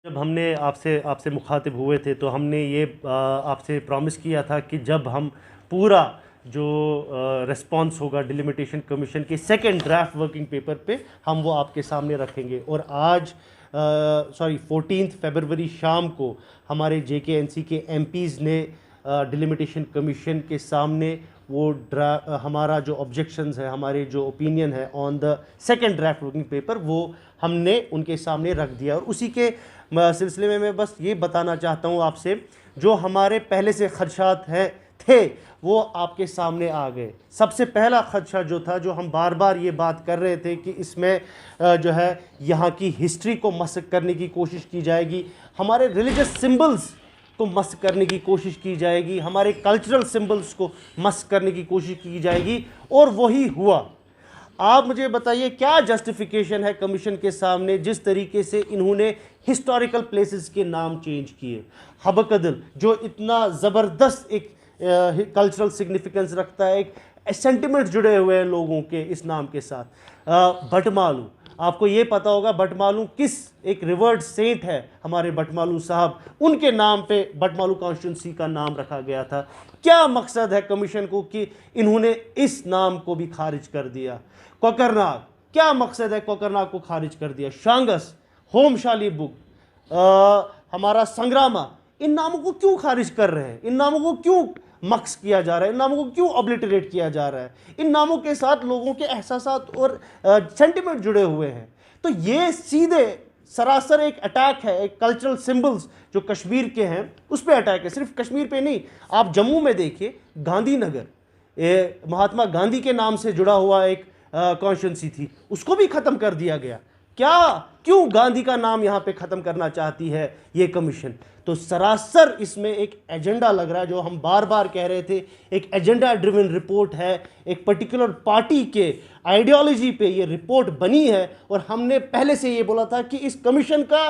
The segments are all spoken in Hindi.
जब हमने आपसे मुखातिब हुए थे तो हमने ये आपसे प्रॉमिस किया था कि जब हम पूरा जो रिस्पांस होगा डिलिमिटेशन कमीशन के सेकंड ड्राफ्ट वर्किंग पेपर पे हम वो आपके सामने रखेंगे। और आज 14 फरवरी शाम को हमारे JKNC के MPs ने डिलिमिटेशन कमीशन के सामने वो हमारा जो ऑब्जेक्शंस है, हमारे जो ओपिनियन है on the second draft working paper, वो हमने उनके सामने रख दिया। और उसी के सिलसिले में मैं बस ये बताना चाहता हूँ आपसे, जो हमारे पहले से खदशात हैं थे वो आपके सामने आ गए। सबसे पहला खदशा जो था, जो हम बार बार ये बात कर रहे थे कि इसमें जो है यहाँ की हिस्ट्री को मस्क करने की कोशिश की जाएगी, हमारे रिलीजियस सिंबल्स को मस्क करने की कोशिश की जाएगी, हमारे कल्चरल सिंबल्स को मस्क करने की कोशिश की जाएगी, और वही हुआ। आप मुझे बताइए क्या जस्टिफिकेशन है कमीशन के सामने जिस तरीके से इन्होंने हिस्टोरिकल प्लेसेस के नाम चेंज किए। हबकदल जो इतना ज़बरदस्त एक कल्चरल सिग्निफिकेंस रखता है, एक सेंटिमेंट जुड़े हुए हैं लोगों के इस नाम के साथ। भटमालू, आपको ये पता होगा भटमालू किस एक रिवर्ड सेंट है हमारे भटमालू साहब, उनके नाम पे भटमालू कॉन्स्टिट्यूंसी का नाम रखा गया था। क्या मकसद है कमीशन को कि इन्होंने इस नाम को भी खारिज कर दिया। कोकरनाग, क्या मकसद है कोकरनाग को खारिज कर दिया। शांगस, होमशाली बुक, हमारा संग्रामा, इन नामों को क्यों खारिज कर रहे हैं, इन नामों को क्यों मक्स किया जा रहा है, इन नामों को क्यों ऑब्लिटरेट किया जा रहा है। इन नामों के साथ लोगों के एहसासात और सेंटिमेंट जुड़े हुए हैं। तो ये सीधे सरासर एक अटैक है, एक कल्चरल सिंबल्स जो कश्मीर के हैं उस पर अटैक है। सिर्फ कश्मीर पे नहीं, आप जम्मू में देखिए गांधीनगर, महात्मा गांधी के नाम से जुड़ा हुआ एक कॉन्स्टिट्यूंसी थी, उसको भी ख़त्म कर दिया गया। क्यों गांधी का नाम यहाँ पे ख़त्म करना चाहती है ये कमीशन। तो सरासर इसमें एक एजेंडा लग रहा है, जो हम बार बार कह रहे थे, एक एजेंडा ड्रिवन रिपोर्ट है, एक पर्टिकुलर पार्टी के आइडियोलॉजी पे ये रिपोर्ट बनी है। और हमने पहले से ये बोला था कि इस कमीशन का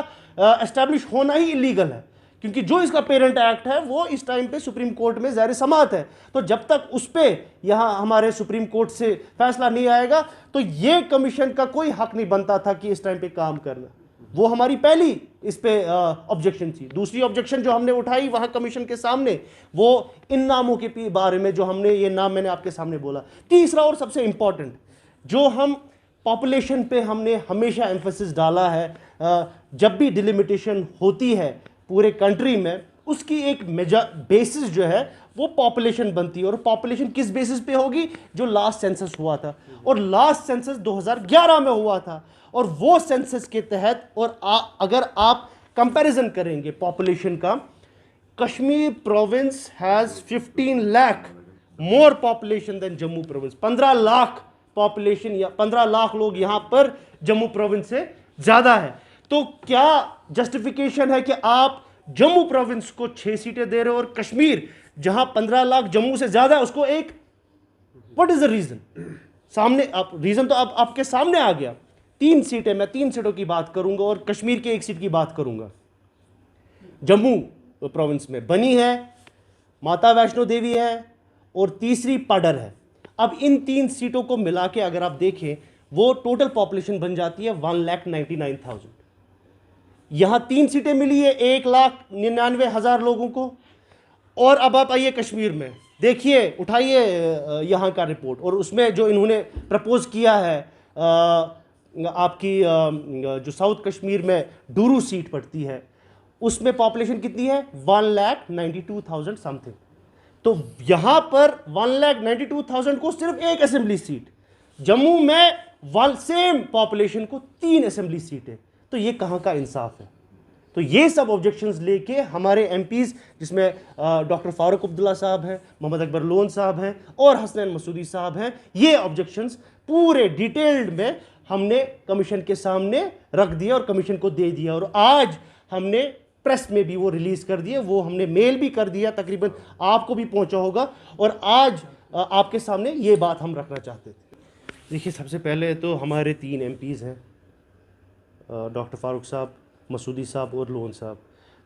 एस्टैब्लिश होना ही इलीगल है, क्योंकि जो इसका पेरेंट एक्ट है वो इस टाइम पे सुप्रीम कोर्ट में ज़ाहिर समात है। तो जब तक उस पर यहाँ हमारे सुप्रीम कोर्ट से फैसला नहीं आएगा तो ये कमीशन का कोई हक नहीं बनता था कि इस टाइम पे काम करना। वो हमारी पहली इस पे ऑब्जेक्शन थी। दूसरी ऑब्जेक्शन जो हमने उठाई वहाँ कमीशन के सामने, वो इन नामों के बारे में, जो हमने ये नाम मैंने आपके सामने बोला। तीसरा और सबसे इम्पॉर्टेंट, जो हम पॉपुलेशन पे हमने हमेशा एम्फेसिस डाला है, जब भी डिलिमिटेशन होती है पूरे कंट्री में, उसकी एक बेसिस जो है वो पॉपुलेशन बनती है। और पॉपुलेशन किस बेसिस पे होगी, जो लास्ट सेंसस हुआ था, और लास्ट सेंसस 2011 में हुआ था। और वो सेंसस के तहत, और अगर आप कंपैरिजन करेंगे पॉपुलेशन का, Kashmir province has 15 lakh more population than Jammu province. 15 lakh population या 15 लाख लोग यहाँ पर जम्मू प्रोविंस से ज़्यादा है। तो क्या जस्टिफिकेशन है कि आप जम्मू प्रोविंस को 6 सीटें दे रहे हो और कश्मीर जहां 15 लाख जम्मू से ज्यादा है उसको एक? What is the reason? सामने आप रीजन तो अब आपके सामने आ गया। 3 सीटें, मैं 3 सीटों की बात करूंगा और कश्मीर की 1 सीट की बात करूंगा। जम्मू प्रोविंस में बनी है, माता वैष्णो देवी है और तीसरी पडर है। अब इन 3 सीटों को मिला के अगर आप देखें, वो टोटल पॉपुलेशन बन जाती है 1,99,000। यहां 3 सीटें मिली है 1,99,000 लोगों को। और अब आप आइए कश्मीर में, देखिए, उठाइए यहाँ का रिपोर्ट, और उसमें जो इन्होंने प्रपोज किया है, आपकी जो साउथ कश्मीर में डूरू सीट पड़ती है, उसमें पॉपुलेशन कितनी है? 1,92,000 समथिंग। तो यहाँ पर 1,92,000 को सिर्फ 1 असेंबली सीट, जम्मू में सेम पॉपुलेशन को 3 असेंबली सीटें। तो ये कहाँ का इंसाफ है? तो ये सब ऑब्जेक्शंस लेके हमारे एमपीज, जिसमें डॉक्टर फारूक अब्दुल्ला साहब हैं, मोहम्मद अकबर लोन साहब हैं और हसनैन मसूदी साहब हैं, ये ऑब्जेक्शंस पूरे डिटेल्ड में हमने कमीशन के सामने रख दिया और कमीशन को दे दिया। और आज हमने प्रेस में भी वो रिलीज़ कर दिए, वो हमने मेल भी कर दिया, तकरीबन आपको भी पहुंचा होगा। और आज आपके सामने ये बात हम रखना चाहते थे। देखिए, सबसे पहले तो हमारे 3 एमपीज़ हैं, डॉक्टर फारूक साहब, मसूदी साहब और लोन साहब।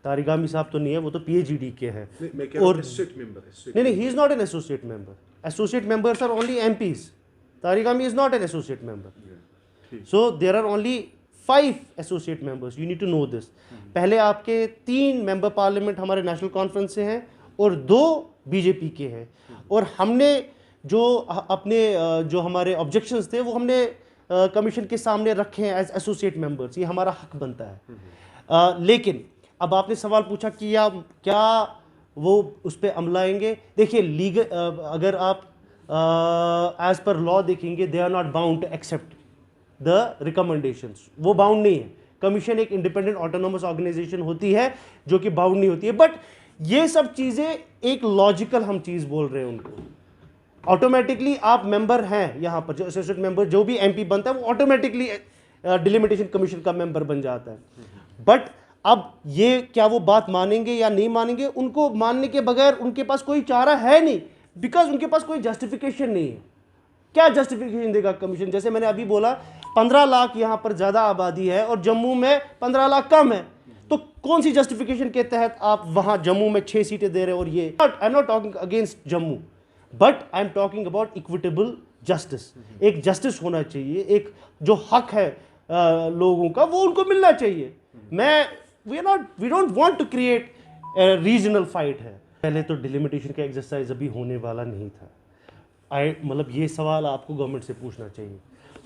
तारिगामी साहब तो नहीं है, वो तो PhD के हैं। और नहीं, he is not an associate member. Associate members are only MPs. Tarigami is not an associate member. So there are only 5 associate members, you need to know this. पहले आपके 3 मेंबर पार्लियामेंट हमारे नेशनल कॉन्फ्रेंस से हैं और 2 बीजेपी के हैं। और हमने जो अपने जो हमारे ऑब्जेक्शंस थे वो हमने कमीशन के सामने रखे हैं एज एसोसिएट मेंबर्स, ये हमारा हक बनता है। लेकिन अब आपने सवाल पूछा कि क्या वो उस पर अमल आएंगे। देखिए लीगल अगर आप एज पर लॉ देखेंगे, they are not bound to accept the recommendations, वो बाउंड नहीं है। कमीशन एक इंडिपेंडेंट ऑटोनोमस ऑर्गेनाइजेशन होती है जो कि बाउंड नहीं होती है। बट ये सब चीज़ें एक लॉजिकल हम चीज़ बोल रहे हैं उनको। ऑटोमेटिकली आप मेंबर हैं यहाँ पर, जो एसोसिएट मेंबर जो भी एमपी बनता है वो ऑटोमेटिकली डिलिमिटेशन कमीशन का मेंबर बन जाता है। बट अब ये क्या वो बात मानेंगे या नहीं मानेंगे, उनको मानने के बगैर उनके पास कोई चारा है नहीं, बिकॉज उनके पास कोई जस्टिफिकेशन नहीं है। क्या जस्टिफिकेशन देगा कमीशन? जैसे मैंने अभी बोला 15 लाख यहाँ पर ज़्यादा आबादी है और जम्मू में 15 लाख कम है, तो कौन सी जस्टिफिकेशन के तहत आप वहाँ जम्मू में 6 सीटें दे रहे हो? और ये I am not talking against Jammu, but I am talking about equitable justice. एक जस्टिस होना चाहिए, एक जो हक है लोगों का वो उनको मिलना चाहिए। We don't want to create regional fight है। पहले तो डिलिमिटेशन का एक्सरसाइज अभी होने वाला नहीं था। मतलब ये सवाल आपको गवर्नमेंट से पूछना चाहिए।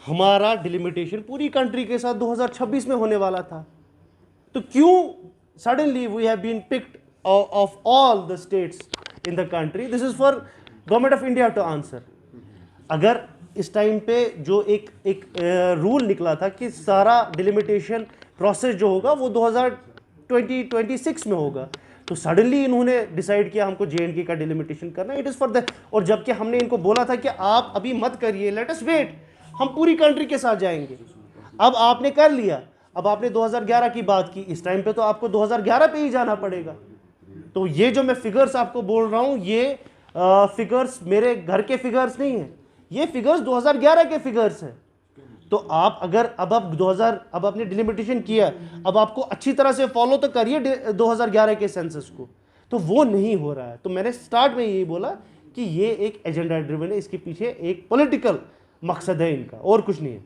हमारा डिलिमिटेशन पूरी कंट्री के साथ 2026 में होने वाला था, तो क्यों suddenly we have been picked of all the states in the country? This is for government of India to answer. अगर इस टाइम पे जो एक रूल निकला था कि सारा डिलिमिटेशन प्रोसेस जो होगा वो 2026 में होगा, तो सडनली इन्होंने डिसाइड किया हमको जेएंडके का डिलिमिटेशन करना। इट इज़ फॉर द, और जबकि हमने इनको बोला था कि आप अभी मत करिए, लेट अस वेट, हम पूरी कंट्री के साथ जाएंगे। अब आपने कर लिया, अब आपने 2011 की बात की, इस टाइम पे तो आपको 2011 पे ही जाना पड़ेगा। तो ये जो मैं फिगर्स आपको बोल रहा हूँ, ये फिगर्स मेरे घर के फिगर्स नहीं है, ये फिगर्स 2011 के फिगर्स हैं। तो आप अगर अब आपने डिलिमिटेशन किया, अब आपको अच्छी तरह से फॉलो तो करिए 2011 के सेंसस को, तो वो नहीं हो रहा है। तो मैंने स्टार्ट में यही बोला कि ये एक एजेंडा ड्रिवन है, इसके पीछे एक पॉलिटिकल मकसद है इनका, और कुछ नहीं है।